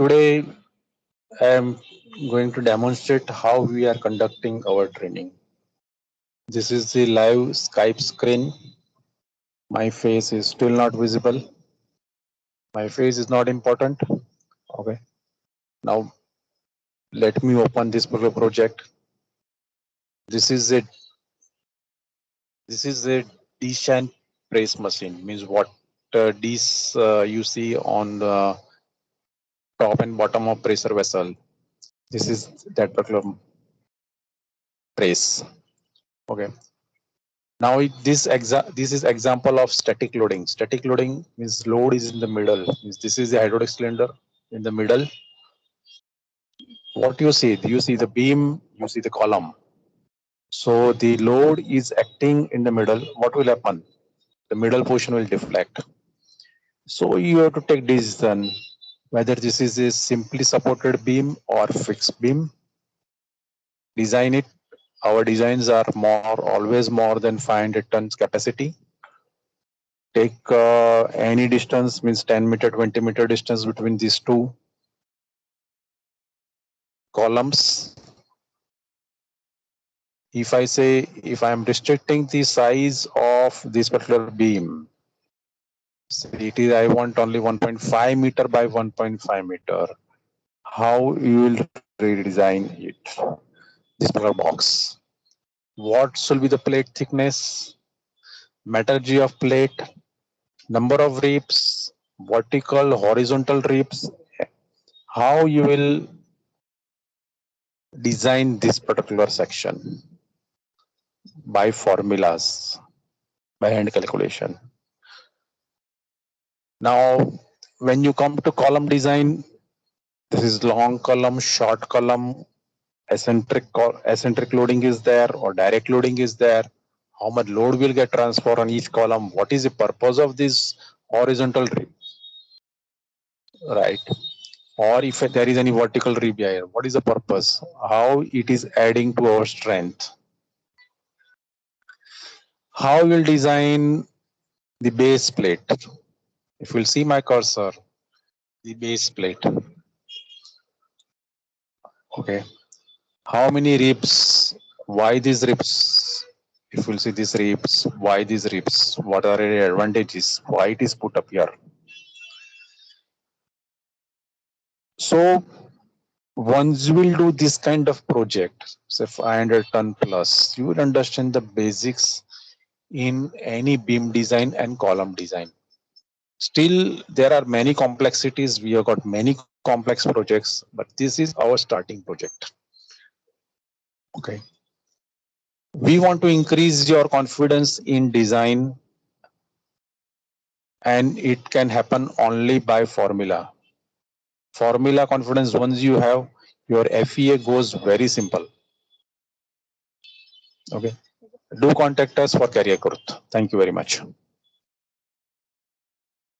Today I am going to demonstrate how we are conducting our training. This is the live Skype screen. My face is still not visible. My face is not important. Okay. Now let me open this project. This is a dish and press machine. Means what dish you see on the top and bottom of pressure vessel. This is that particular press. Okay. Now this is example of static loading. Static loading means load is in the middle. Means this is the hydraulic cylinder in the middle. What you see? You see the beam. You see the column. So the load is acting in the middle. What will happen? The middle portion will deflect. So you have to take decision whether this is a simply supported beam or fixed beam. Design it. Our designs are always more than 500 tons capacity. Take any distance, means 10 meter, 20 meter distance between these two columns. If I say, if I am restricting the size of this particular beam, say it is, I want only 1.5 meter by 1.5 meter. How you will redesign it? This particular box. What should be the plate thickness? Metallurgy of plate, number of ribs, vertical, horizontal ribs. How you will design this particular section? By formulas, by hand calculation. Now, when you come to column design, this is long column, short column, eccentric loading is there or direct loading is there. How much load will get transferred on each column? What is the purpose of this horizontal rib? Right. Or if there is any vertical rib here, what is the purpose? How it is adding to our strength? How will design the base plate? If you'll see my cursor, the base plate. Okay. How many ribs? Why these ribs? If you'll see these ribs, why these ribs? What are the advantages? Why it is put up here? So once you will do this kind of project, say 500 ton plus, you will understand the basics in any beam design and column design. Still, there are many complexities. We have got many complex projects, but this is our starting project. Okay. We want to increase your confidence in design, and it can happen only by formula. Formula confidence, once you have, your FEA goes very simple. Okay. Do contact us for career growth. Thank you very much.